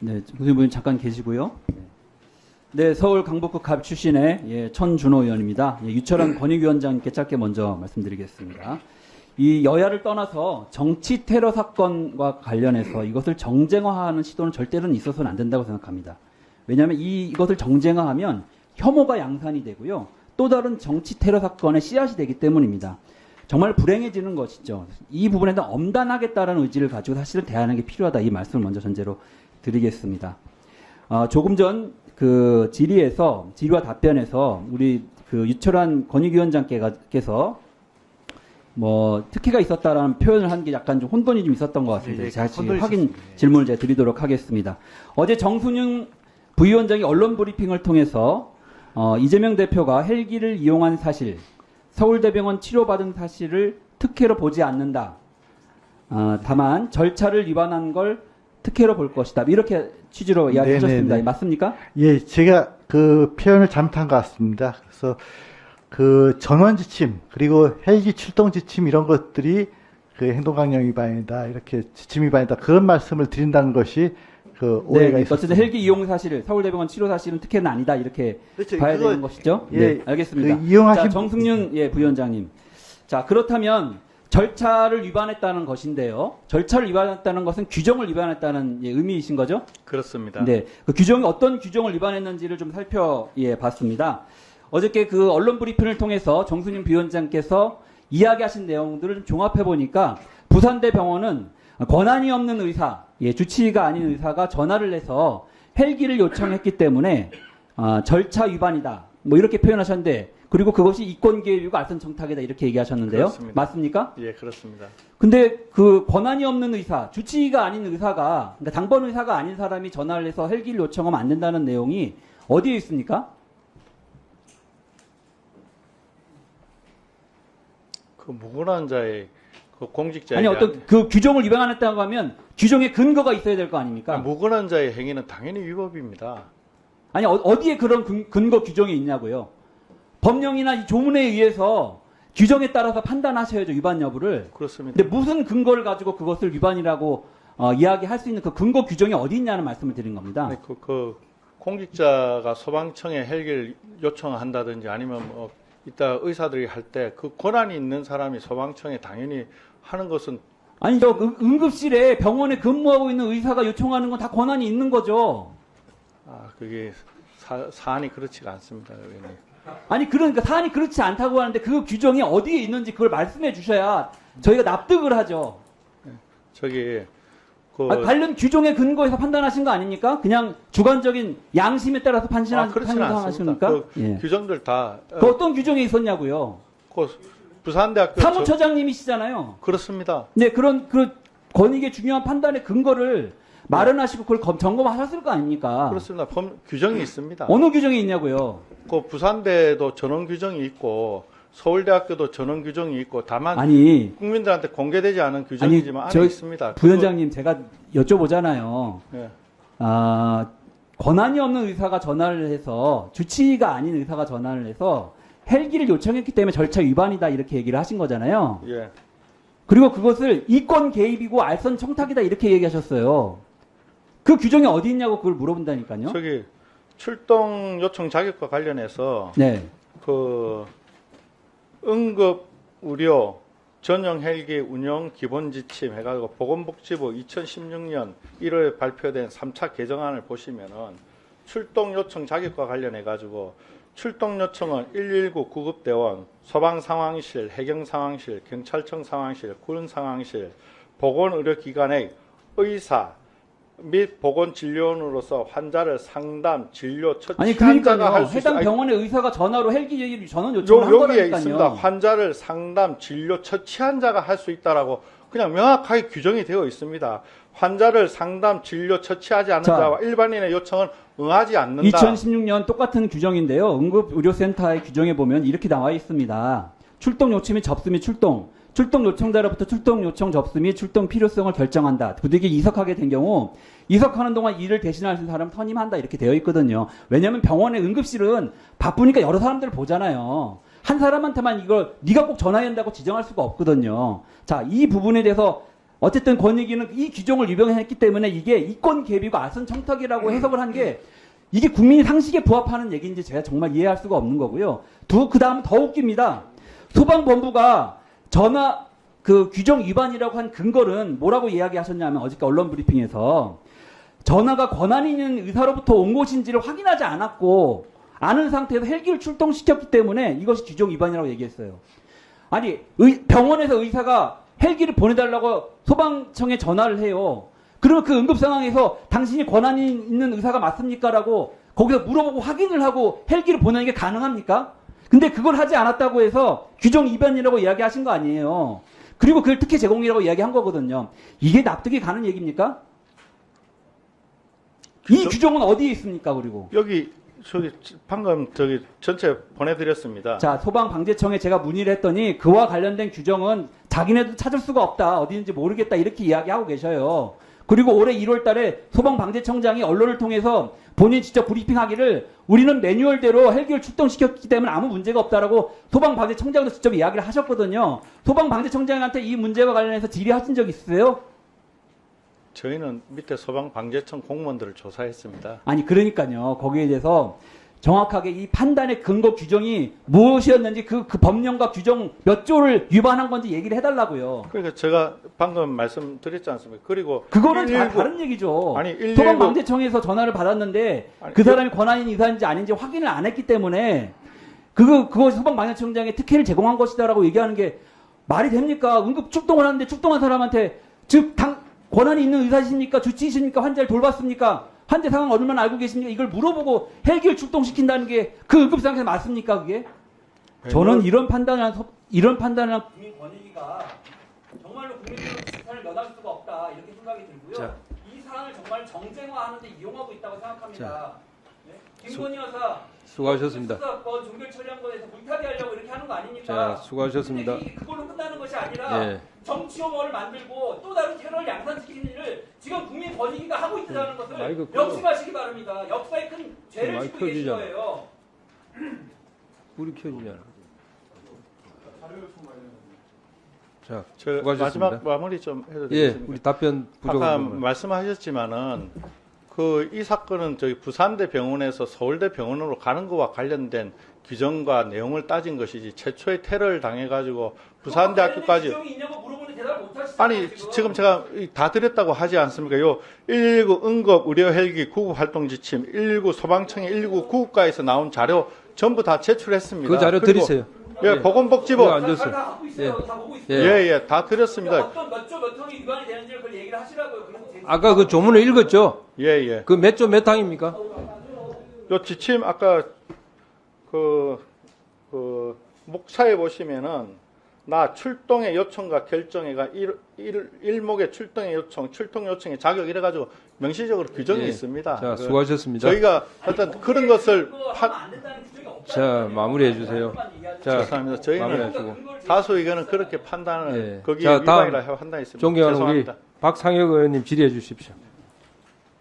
네, 교수님 잠깐 계시고요. 네, 서울 강북구 갑 출신의 천준호 의원입니다. 유철한 권익위원장님께 짧게 먼저 말씀드리겠습니다. 이 여야를 떠나서 정치 테러 사건과 관련해서 이것을 정쟁화하는 시도는 절대로는 있어서는 안 된다고 생각합니다. 왜냐하면 이것을 정쟁화하면 혐오가 양산이 되고요. 또 다른 정치 테러 사건의 씨앗이 되기 때문입니다. 정말 불행해지는 것이죠. 이 부분에 대한 엄단하겠다는 의지를 가지고 사실은 대하는 게 필요하다. 이 말씀을 먼저 전제로 드리겠습니다. 조금 전 그 질의와 답변에서 우리 그 유철한 권익위원장께서 뭐 특혜가 있었다라는 표현을 한 게 약간 좀 혼돈이 좀 있었던 것 같습니다. 네, 제가 지금 확인 질문을 제가 드리도록 하겠습니다. 어제 정순영 부위원장이 언론 브리핑을 통해서 이재명 대표가 헬기를 이용한 사실, 서울대병원 치료받은 사실을 특혜로 보지 않는다. 다만 절차를 위반한 걸 특혜로 볼 것이다. 이렇게 취지로 이야기하셨습니다. 맞습니까? 예, 제가 그 표현을 잘못한 것 같습니다. 그래서 그 전원 지침 그리고 헬기 출동 지침 이런 것들이 그 행동강령 위반이다, 이렇게 지침 위반이다, 그런 말씀을 드린다는 것이 그 오해가 있었습니다. 어쨌든 헬기 이용 사실, 서울대병원 치료 사실은 특혜는 아니다, 이렇게 그렇죠. 봐야 되는 것이죠. 예, 네, 알겠습니다. 그 이용하신 자, 정승윤 부위원장님. 자, 그렇다면 절차를 위반했다는 것인데요. 절차를 위반했다는 것은 규정을 위반했다는 의미이신 거죠? 그렇습니다. 네, 그 규정이 어떤 규정을 위반했는지를 좀 살펴봤습니다. 어저께 그 언론 브리핑을 통해서 정순임 부위원장께서 이야기하신 내용들을 좀 종합해 보니까 부산대 병원은 권한이 없는 의사, 주치의가 아닌 의사가 전화를 해서 헬기를 요청했기 때문에 절차 위반이다. 뭐 이렇게 표현하셨는데, 그리고 그것이 이권 개입이고 알선 청탁이다, 이렇게 얘기하셨는데요. 그렇습니다. 맞습니까? 예, 그렇습니다. 근데 그 권한이 없는 의사, 주치의가 아닌 의사가, 그러니까 당번 의사가 아닌 사람이 전화를 해서 헬기를 요청하면 안 된다는 내용이 어디에 있습니까? 그 무고한 자의 그 공직자에 아니, 어떤 그 규정을 위반했다고 하면 규정에 근거가 있어야 될 거 아닙니까? 무고한 자의 행위는 당연히 위법입니다. 아니, 어디에 그런 근거 규정이 있냐고요? 법령이나 이 조문에 의해서 규정에 따라서 판단하셔야죠, 위반 여부를. 그렇습니다. 근데 무슨 근거를 가지고 그것을 위반이라고 이야기할 수 있는 그 근거 규정이 어디 있냐는 말씀을 드린 겁니다. 아니, 그 공직자가 소방청에 헬기를 요청한다든지 아니면 뭐 이따 의사들이 할 때 그 권한이 있는 사람이 소방청에 당연히 하는 것은, 아니, 저 응급실에 병원에 근무하고 있는 의사가 요청하는 건 다 권한이 있는 거죠. 그게 사안이 그렇지가 않습니다, 의원님. 아니, 그러니까 사안이 그렇지 않다고 하는데 그 규정이 어디에 있는지 그걸 말씀해 주셔야 저희가 납득을 하죠. 저기 관련 규정에 근거해서 판단하신 거 아닙니까? 그냥 주관적인 양심에 따라서 그렇지는 않습니다. 판단하십니까? 규정들 다 그 어떤 규정에 있었냐고요? 부산대학교 사무처장님이시잖아요. 그렇습니다. 네, 그런 그 권익의 중요한 판단의 근거를 마련하시고 그걸 점검하셨을 거 아닙니까? 그렇습니다. 규정이 있습니다. 어느 규정이 있냐고요? 그 부산대도 전원 규정이 있고 서울대학교도 전원 규정이 있고, 다만 국민들한테 공개되지 않은 규정이지만 안에 있습니다. 부위원장님, 제가 여쭤보잖아요. 네. 권한이 없는 의사가 전화를 해서, 주치의가 아닌 의사가 전화를 해서 헬기를 요청했기 때문에 절차 위반이다, 이렇게 얘기를 하신 거잖아요. 예. 그리고 그것을 이권 개입이고 알선 청탁이다, 이렇게 얘기하셨어요. 그 규정이 어디 있냐고 그걸 물어본다니까요. 저기 출동 요청 자격과 관련해서 네. 그 응급 의료 전용 헬기 운영 기본 지침 해가지고 보건복지부 2016년 1월에 발표된 3차 개정안을 보시면은 출동 요청 자격과 관련해가지고 출동 요청은 119 구급대원, 소방상황실, 해경상황실, 경찰청 상황실, 군상황실, 보건의료기관의 의사 및 보건진료원으로서 환자를 상담, 진료, 처치한 자가 할 수 있습니다. 해당 병원의 의사가 전화로 헬기 전원 요청을 한 거라니까요. 여기에 있습니다. 환자를 상담, 진료, 처치한 자가 할 수 있다라고 그냥 명확하게 규정이 되어 있습니다. 환자를 상담, 진료, 처치하지 않는 자와 일반인의 요청은 응하지 않는다. 2016년 똑같은 규정인데요. 응급의료센터의 규정에 보면 이렇게 나와 있습니다. 출동 요청 및 접수 및 출동 요청자로부터 출동 요청 접수 및 출동 필요성을 결정한다. 부득이 이석하게 된 경우 이석하는 동안 일을 대신할 사람 선임한다, 이렇게 되어 있거든요. 왜냐하면 병원의 응급실은 바쁘니까 여러 사람들을 보잖아요. 한 사람한테만 이걸 네가 꼭 전화해야 한다고 지정할 수가 없거든요. 자, 이 부분에 대해서 어쨌든 권익위는 이 규정을 위반했기 때문에 이게 이권 개비고 아선 청탁이라고 해석을 한 게 이게 국민의 상식에 부합하는 얘기인지 제가 정말 이해할 수가 없는 거고요. 그 다음 더 웃깁니다. 소방본부가 전화 그 규정 위반이라고 한 근거는 뭐라고 이야기하셨냐면 어저께 언론 브리핑에서 전화가 권한이 있는 의사로부터 온 것인지를 확인하지 않았고 아는 상태에서 헬기를 출동시켰기 때문에 이것이 규정 위반이라고 얘기했어요. 아니 병원에서 의사가 헬기를 보내달라고 소방청에 전화를 해요. 그러면 그 응급 상황에서 당신이 권한이 있는 의사가 맞습니까? 라고 거기서 물어보고 확인을 하고 헬기를 보내는 게 가능합니까? 근데 그걸 하지 않았다고 해서 규정 위반이라고 이야기하신 거 아니에요. 그리고 그걸 특혜 제공이라고 이야기한 거거든요. 이게 납득이 가는 얘기입니까? 이 규정은 어디에 있습니까? 그리고 여기 방금 전체 보내드렸습니다. 자, 소방방재청에 제가 문의를 했더니 그와 관련된 규정은 자기네도 찾을 수가 없다. 어디인지 모르겠다. 이렇게 이야기하고 계셔요. 그리고 올해 1월 달에 소방방재청장이 언론을 통해서 본인 직접 브리핑하기를 우리는 매뉴얼대로 헬기를 출동시켰기 때문에 아무 문제가 없다라고 소방방재청장도 직접 이야기를 하셨거든요. 소방방재청장한테 이 문제와 관련해서 질의하신 적 있으세요? 저희는 밑에 소방방재청 공무원들을 조사했습니다. 아니 그러니까요. 거기에 대해서 정확하게 이 판단의 근거 규정이 무엇이었는지 그 법령과 규정 몇 조를 위반한 건지 얘기를 해달라고요. 그러니까 제가 방금 말씀드렸지 않습니까? 그리고 그거는 119 다른 얘기죠. 아니, 119 소방방재청에서 전화를 받았는데 아니, 그 사람이 권한인 의사인지 아닌지 확인을 안 했기 때문에 그거 소방방재청장의 특혜를 제공한 것이다라고 얘기하는 게 말이 됩니까? 응급 출동을 하는데 출동한 사람한테 권한이 있는 의사십니까? 주치의십니까? 환자를 돌봤습니까? 환자 상황 얼마나 알고 계십니까? 이걸 물어보고 헬기를 출동시킨다는 게 그 응급 상황에서 맞습니까? 그게? 저는 이런 판단을 한 국민 권익위가 정말로 국민들로 비판을 면할 수가 없다 이렇게 생각이 들고요. 자. 이 사안을 정말 정쟁화하는데 이용하고 있다고 생각합니다. 자. 네? 김건희 여사 수고하셨습니다. 수사권 종결 처리한 거에서 물타기하려고 이렇게 하는 거 아닙니까? 자, 수고하셨습니다. 근데 그걸로 끝나는 것이 아니라 예. 정치 혐오를 만들고 또 다른 테러를 양산시키는 일을 지금 국민 권익위가 하고 있다는 것을 마이크 끄고. 명심하시기 바랍니다. 역사의 큰 죄를 마이크 짓고 계신 켜지잖아. 거예요. 불이 켜지잖아. 자, 저 수고하셨습니다. 마지막 마무리 좀 해도 예, 되겠습니까? 우리 답변 부족한 아까 부분. 말씀하셨지만은 이 사건은 저희 부산대 병원에서 서울대 병원으로 가는 것과 관련된 규정과 내용을 따진 것이지 최초의 테러를 당해가지고 부산대학교까지 규정이 있냐고 물어보는 대답을 못 하시잖아요. 아니 지금 제가 다 드렸다고 하지 않습니까? 요 119 응급 의료 헬기 구급 활동 지침, 119 소방청의 119 구급과에서 나온 자료 전부 다 제출했습니다. 그 자료 그리고 드리세요. 예, 보건복지부 이거 안 줬어요. 다 갖고 있어요. 예. 다 보고 있어요. 예. 예, 다 드렸습니다. 어떤 몇 조 몇 항이 위반이 되는지를 그걸 얘기를 하시라고요. 그래서 아까 그 조문을 읽었죠? 예, 예. 그 몇 조 몇 항입니까? 요 지침 아까 그 목차에 보시면은 나 출동의 요청과 결정회가 일목의 출동의 요청, 출동 요청의 자격 이래가지고 명시적으로 규정이 예. 있습니다. 자, 수고하셨습니다. 저희가 어떤 그런 것을 하면 안 된다는 규정이 없다는 자, 거예요. 마무리해 주세요. 자, 죄송합니다. 저희는 마무리하시고. 다수 의견은 그렇게 판단을 예. 거기에 자, 다음 위반이라 판단했습니다. 존경하는 우리 죄송합니다. 박상혁 의원님 질의해 주십시오.